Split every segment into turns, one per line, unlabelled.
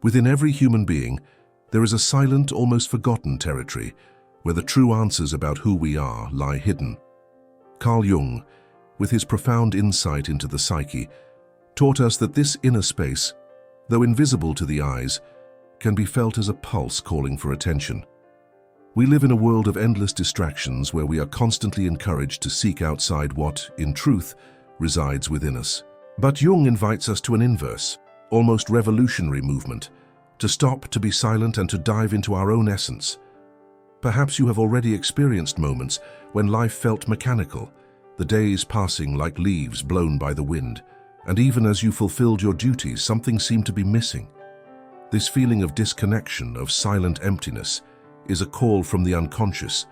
Within every human being, there is a silent, almost forgotten territory where the true answers about who we are lie hidden. Carl Jung, with his profound insight into the psyche, taught us that this inner space, though invisible to the eyes, can be felt as a pulse calling for attention. We live in a world of endless distractions where we are constantly encouraged to seek outside what, in truth, resides within us. But Jung invites us to an inverse, almost revolutionary movement, to stop, to be silent, and to dive into our own essence. Perhaps you have already experienced moments when life felt mechanical, the days passing like leaves blown by the wind, and even as you fulfilled your duties, something seemed to be missing. This feeling of disconnection, of silent emptiness, is a call from the unconscious,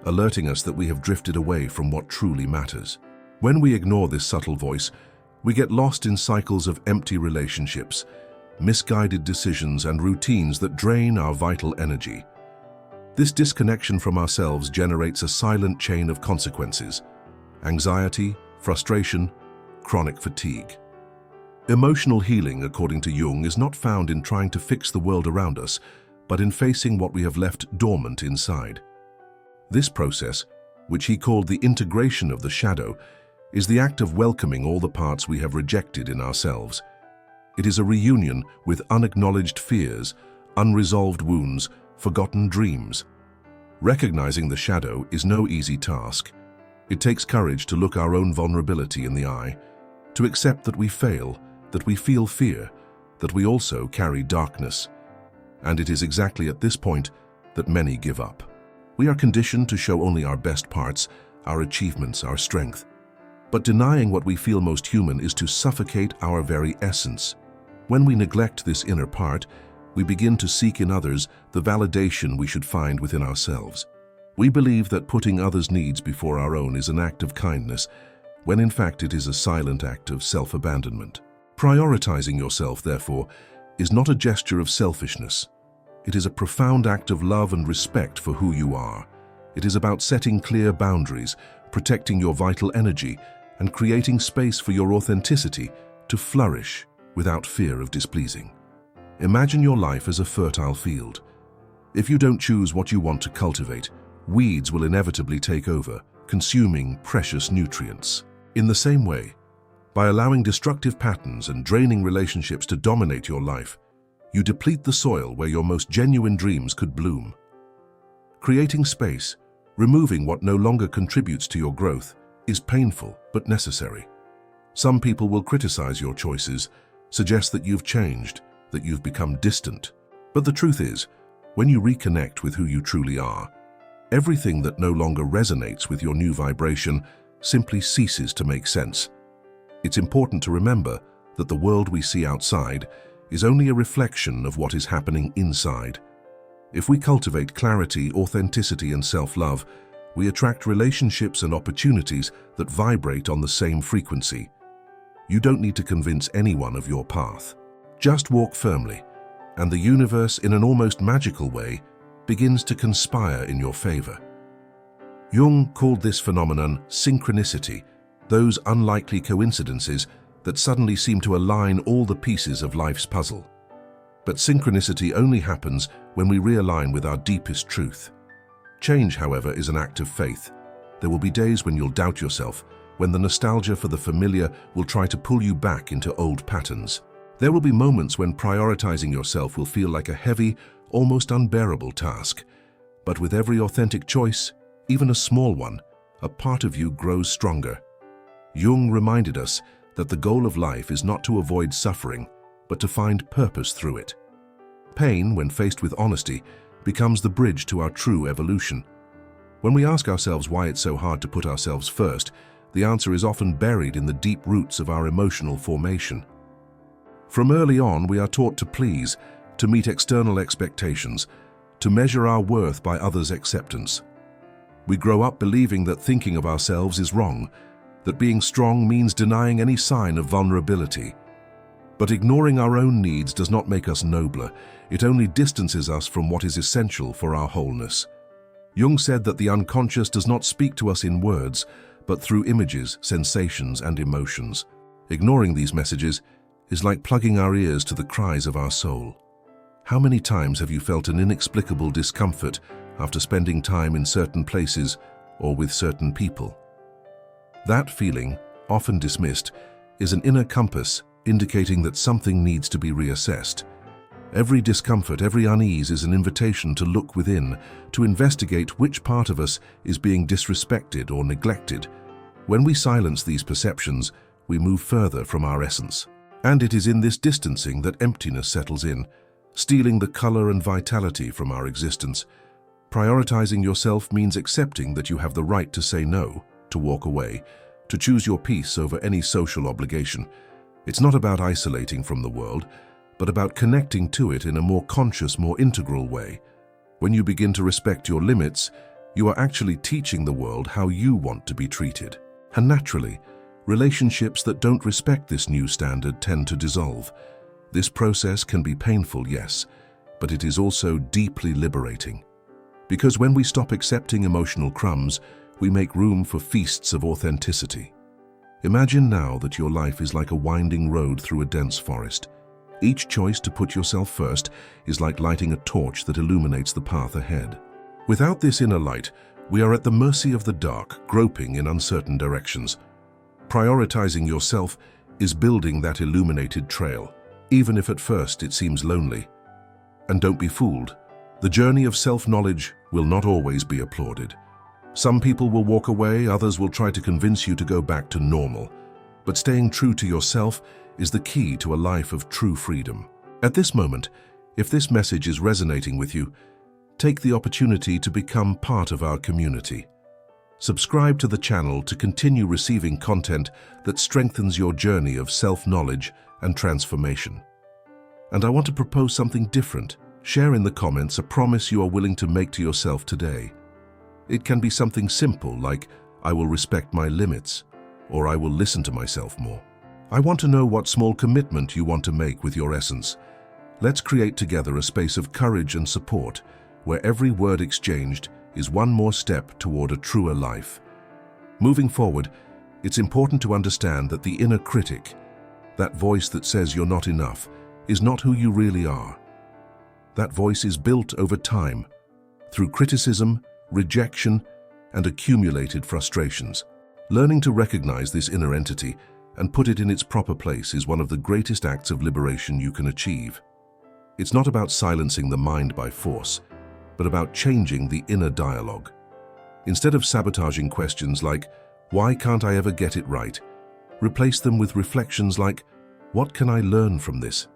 alerting us that we have drifted away from what truly matters. When we ignore this subtle voice, we get lost in cycles of empty relationships, misguided decisions, and routines that drain our vital energy. This disconnection from ourselves generates a silent chain of consequences: anxiety, frustration, chronic fatigue. Emotional healing, according to Jung, is not found in trying to fix the world around us, but in facing what we have left dormant inside. This process, which he called the integration of the shadow, is the act of welcoming all the parts we have rejected in ourselves. It is a reunion with unacknowledged fears, unresolved wounds, forgotten dreams. Recognizing the shadow is no easy task. It takes courage to look our own vulnerability in the eye, to accept that we fail, that we feel fear, that we also carry darkness. And it is exactly at this point that many give up. We are conditioned to show only our best parts, our achievements, our strength. But denying what we feel most human is to suffocate our very essence. When we neglect this inner part, we begin to seek in others the validation we should find within ourselves. We believe that putting others' needs before our own is an act of kindness, when in fact it is a silent act of self-abandonment. Prioritizing yourself, therefore, is not a gesture of selfishness. It is a profound act of love and respect for who you are. It is about setting clear boundaries, protecting your vital energy, and creating space for your authenticity to flourish without fear of displeasing. Imagine your life as a fertile field. If you don't choose what you want to cultivate, weeds will inevitably take over, consuming precious nutrients. In the same way, by allowing destructive patterns and draining relationships to dominate your life, you deplete the soil where your most genuine dreams could bloom. Creating space, removing what no longer contributes to your growth, is painful but necessary. Some people will criticize your choices, suggest that you've changed, that you've become distant. But the truth is, when you reconnect with who you truly are, everything that no longer resonates with your new vibration simply ceases to make sense. It's important to remember that the world we see outside is only a reflection of what is happening inside. If we cultivate clarity, authenticity, and self-love, we attract relationships and opportunities that vibrate on the same frequency. You don't need to convince anyone of your path. Just walk firmly, and the universe, in an almost magical way, begins to conspire in your favor. Jung called this phenomenon synchronicity, those unlikely coincidences that suddenly seem to align all the pieces of life's puzzle. But synchronicity only happens when we realign with our deepest truth. Change, however, is an act of faith. There will be days when you'll doubt yourself, when the nostalgia for the familiar will try to pull you back into old patterns. There will be moments when prioritizing yourself will feel like a heavy, almost unbearable task. But with every authentic choice, even a small one, a part of you grows stronger. Jung reminded us that the goal of life is not to avoid suffering, but to find purpose through it. Pain, when faced with honesty, becomes the bridge to our true evolution. When we ask ourselves why it's so hard to put ourselves first, the answer is often buried in the deep roots of our emotional formation. From early on, we are taught to please, to meet external expectations, to measure our worth by others' acceptance. We grow up believing that thinking of ourselves is wrong, that being strong means denying any sign of vulnerability. But ignoring our own needs does not make us nobler. It only distances us from what is essential for our wholeness. Jung said that the unconscious does not speak to us in words, but through images, sensations, and emotions. Ignoring these messages is like plugging our ears to the cries of our soul. How many times have you felt an inexplicable discomfort after spending time in certain places or with certain people? That feeling, often dismissed, is an inner compass indicating that something needs to be reassessed. Every discomfort, every unease is an invitation to look within, to investigate which part of us is being disrespected or neglected. When we silence these perceptions, we move further from our essence. And it is in this distancing that emptiness settles in, stealing the color and vitality from our existence. Prioritizing yourself means accepting that you have the right to say no, to walk away, to choose your peace over any social obligation. It's not about isolating from the world, but about connecting to it in a more conscious, more integral way. When you begin to respect your limits, you are actually teaching the world how you want to be treated. And naturally, relationships that don't respect this new standard tend to dissolve. This process can be painful, yes, but it is also deeply liberating. Because when we stop accepting emotional crumbs, we make room for feasts of authenticity. Imagine now that your life is like a winding road through a dense forest. Each choice to put yourself first is like lighting a torch that illuminates the path ahead. Without this inner light, we are at the mercy of the dark, groping in uncertain directions. Prioritizing yourself is building that illuminated trail, even if at first it seems lonely. And don't be fooled. The journey of self-knowledge will not always be applauded. Some people will walk away, others will try to convince you to go back to normal. But staying true to yourself is the key to a life of true freedom. At this moment, if this message is resonating with you, take the opportunity to become part of our community. Subscribe to the channel to continue receiving content that strengthens your journey of self-knowledge and transformation. And I want to propose something different. Share in the comments a promise you are willing to make to yourself today. It can be something simple like, I will respect my limits, or I will listen to myself more. I want to know what small commitment you want to make with your essence. Let's create together a space of courage and support, where every word exchanged is one more step toward a truer life. Moving forward, it's important to understand that the inner critic, that voice that says you're not enough, is not who you really are. That voice is built over time, through criticism, rejection, and accumulated frustrations. Learning to recognize this inner entity and put it in its proper place is one of the greatest acts of liberation you can achieve. It's not about silencing the mind by force, but about changing the inner dialogue. Instead of sabotaging questions like, why can't I ever get it right? Replace them with reflections like, what can I learn from this?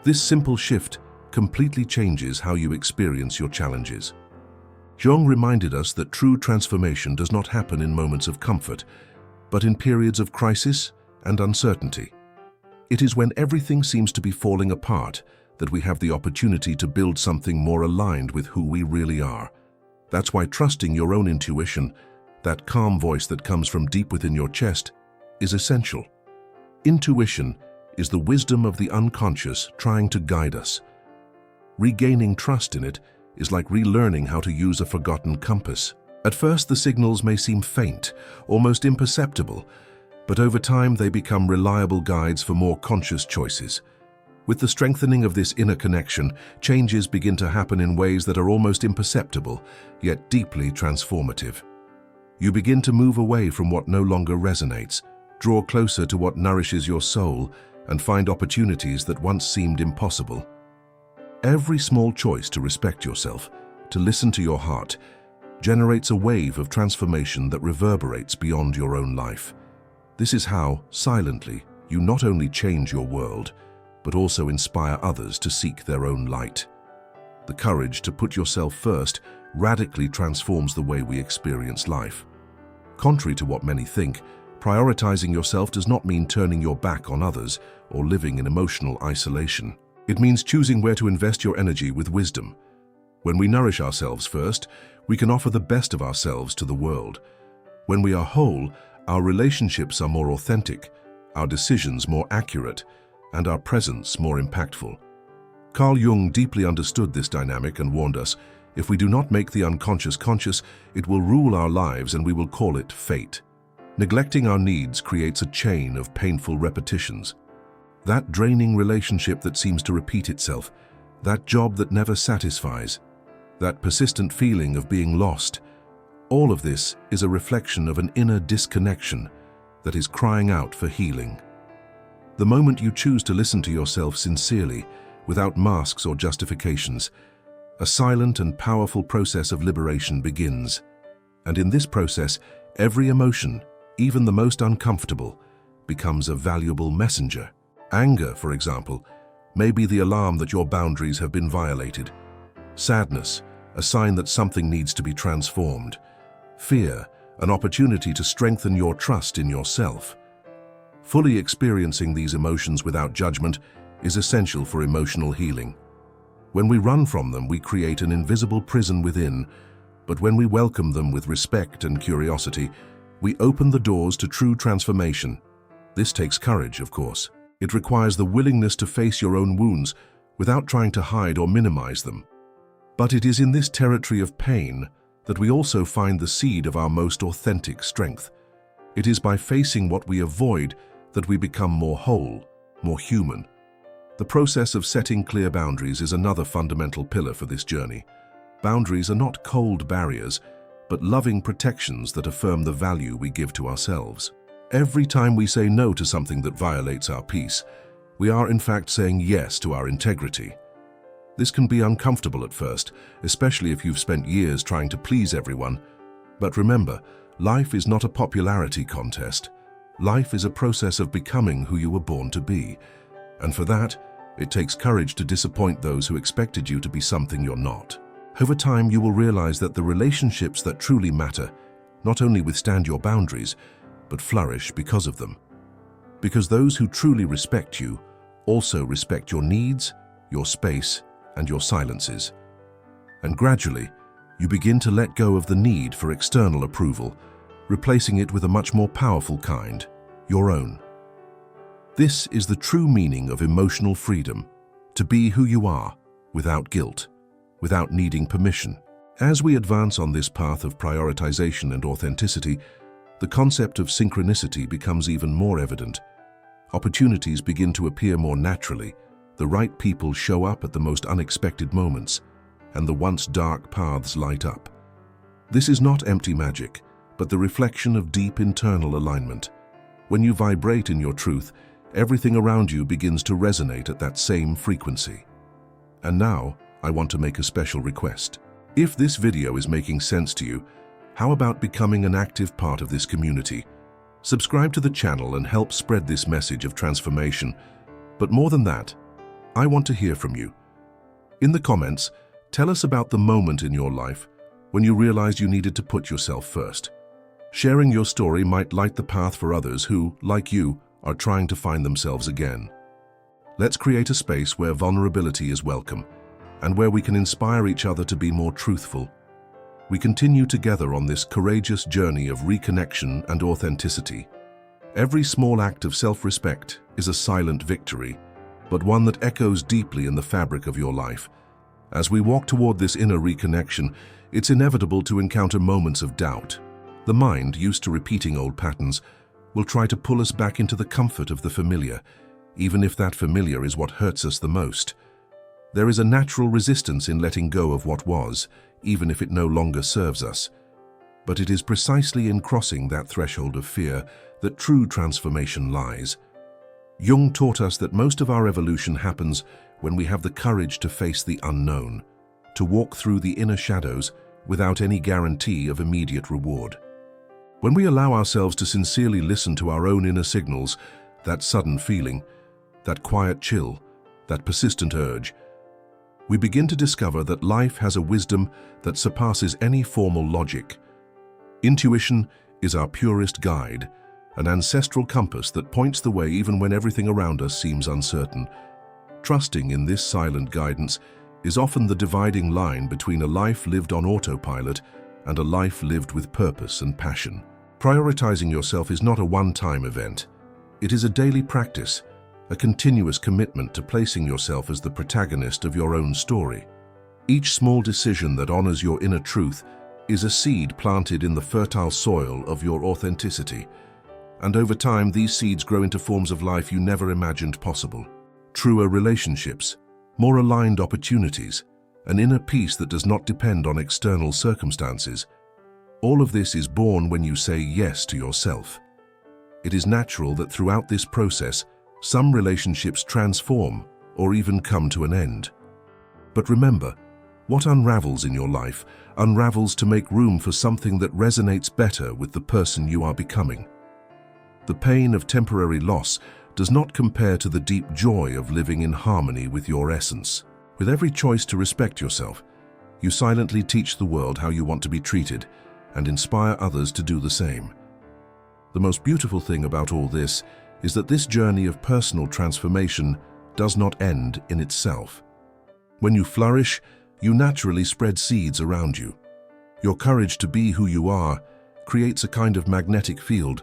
This simple shift completely changes how you experience your challenges. Jung reminded us that true transformation does not happen in moments of comfort, but in periods of crisis and uncertainty. It is when everything seems to be falling apart that we have the opportunity to build something more aligned with who we really are. That's why trusting your own intuition, that calm voice that comes from deep within your chest, is essential. Intuition is the wisdom of the unconscious trying to guide us. Regaining trust in it is like relearning how to use a forgotten compass. At first, the signals may seem faint, almost imperceptible, but over time they become reliable guides for more conscious choices. With the strengthening of this inner connection, changes begin to happen in ways that are almost imperceptible, yet deeply transformative. You begin to move away from what no longer resonates, draw closer to what nourishes your soul, and find opportunities that once seemed impossible. Every small choice to respect yourself, to listen to your heart, generates a wave of transformation that reverberates beyond your own life. This is how, silently, you not only change your world, but also inspire others to seek their own light. The courage to put yourself first radically transforms the way we experience life. Contrary to what many think, prioritizing yourself does not mean turning your back on others or living in emotional isolation. It means choosing where to invest your energy with wisdom. When we nourish ourselves first, we can offer the best of ourselves to the world. When we are whole, our relationships are more authentic, our decisions more accurate, and our presence more impactful. Carl Jung deeply understood this dynamic and warned us, if we do not make the unconscious conscious, it will rule our lives and we will call it fate. Neglecting our needs creates a chain of painful repetitions. That draining relationship that seems to repeat itself, that job that never satisfies, that persistent feeling of being lost. All of this is a reflection of an inner disconnection that is crying out for healing. The moment you choose to listen to yourself sincerely, without masks or justifications, a silent and powerful process of liberation begins. And in this process, every emotion, even the most uncomfortable, becomes a valuable messenger. Anger, for example, may be the alarm that your boundaries have been violated. Sadness, a sign that something needs to be transformed. Fear, an opportunity to strengthen your trust in yourself. Fully experiencing these emotions without judgment is essential for emotional healing. When we run from them, we create an invisible prison within, but when we welcome them with respect and curiosity, we open the doors to true transformation. This takes courage, of course. It requires the willingness to face your own wounds without trying to hide or minimize them. But it is in this territory of pain that we also find the seed of our most authentic strength. It is by facing what we avoid that we become more whole, more human. The process of setting clear boundaries is another fundamental pillar for this journey. Boundaries are not cold barriers, but loving protections that affirm the value we give to ourselves. Every time we say no to something that violates our peace, we are in fact saying yes to our integrity. This can be uncomfortable at first, especially if you've spent years trying to please everyone. But remember, life is not a popularity contest. Life is a process of becoming who you were born to be. And for that, it takes courage to disappoint those who expected you to be something you're not. Over time, you will realize that the relationships that truly matter not only withstand your boundaries, but flourish because of them. Because those who truly respect you also respect your needs, your space, and your silences. And gradually, you begin to let go of the need for external approval, replacing it with a much more powerful kind, your own. This is the true meaning of emotional freedom, to be who you are, without guilt, without needing permission. As we advance on this path of prioritization and authenticity, the concept of synchronicity becomes even more evident. Opportunities begin to appear more naturally, the right people show up at the most unexpected moments, and the once dark paths light up. This is not empty magic, but the reflection of deep internal alignment. When you vibrate in your truth, everything around you begins to resonate at that same frequency. And now, I want to make a special request. If this video is making sense to you, how about becoming an active part of this community? Subscribe to the channel and help spread this message of transformation. But more than that, I want to hear from you. In the comments, tell us about the moment in your life when you realized you needed to put yourself first. Sharing your story might light the path for others who, like you, are trying to find themselves again. Let's create a space where vulnerability is welcome and where we can inspire each other to be more truthful. We continue together on this courageous journey of reconnection and authenticity. Every small act of self-respect is a silent victory, but one that echoes deeply in the fabric of your life. As we walk toward this inner reconnection, it's inevitable to encounter moments of doubt. The mind, used to repeating old patterns, will try to pull us back into the comfort of the familiar, even if that familiar is what hurts us the most. There is a natural resistance in letting go of what was, even if it no longer serves us. But it is precisely in crossing that threshold of fear that true transformation lies. Jung taught us that most of our evolution happens when we have the courage to face the unknown, to walk through the inner shadows without any guarantee of immediate reward. When we allow ourselves to sincerely listen to our own inner signals, that sudden feeling, that quiet chill, that persistent urge, we begin to discover that life has a wisdom that surpasses any formal logic. Intuition is our purest guide, an ancestral compass that points the way even when everything around us seems uncertain. Trusting in this silent guidance is often the dividing line between a life lived on autopilot and a life lived with purpose and passion. Prioritizing yourself is not a one-time event. It is a daily practice, a continuous commitment to placing yourself as the protagonist of your own story. Each small decision that honors your inner truth is a seed planted in the fertile soil of your authenticity. And over time, these seeds grow into forms of life you never imagined possible. Truer relationships, more aligned opportunities, an inner peace that does not depend on external circumstances. All of this is born when you say yes to yourself. It is natural that throughout this process, some relationships transform or even come to an end. But remember, what unravels in your life unravels to make room for something that resonates better with the person you are becoming. The pain of temporary loss does not compare to the deep joy of living in harmony with your essence. With every choice to respect yourself, you silently teach the world how you want to be treated and inspire others to do the same. The most beautiful thing about all this is that this journey of personal transformation does not end in itself. When you flourish, you naturally spread seeds around you. Your courage to be who you are creates a kind of magnetic field,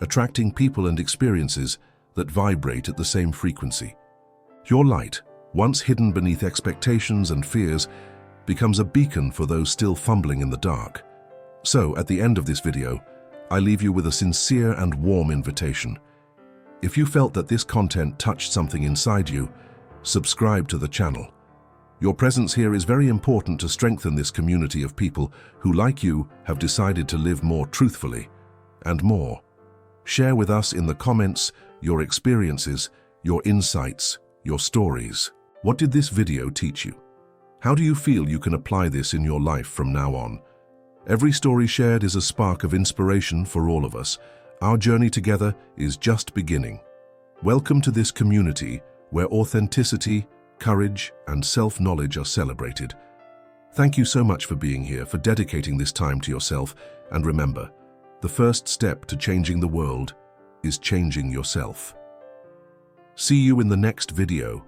attracting people and experiences that vibrate at the same frequency. Your light, once hidden beneath expectations and fears, becomes a beacon for those still fumbling in the dark. So, at the end of this video, I leave you with a sincere and warm invitation. If you felt that this content touched something inside you, subscribe to the channel. Your presence here is very important to strengthen this community of people who, like you, have decided to live more truthfully and more. Share with us in the comments your experiences, your insights, your stories. What did this video teach you? How do you feel you can apply this in your life from now on? Every story shared is a spark of inspiration for all of us. Our journey together is just beginning. Welcome to this community where authenticity, courage, and self-knowledge are celebrated. Thank you so much for being here, for dedicating this time to yourself, and remember, the first step to changing the world is changing yourself. See you in the next video.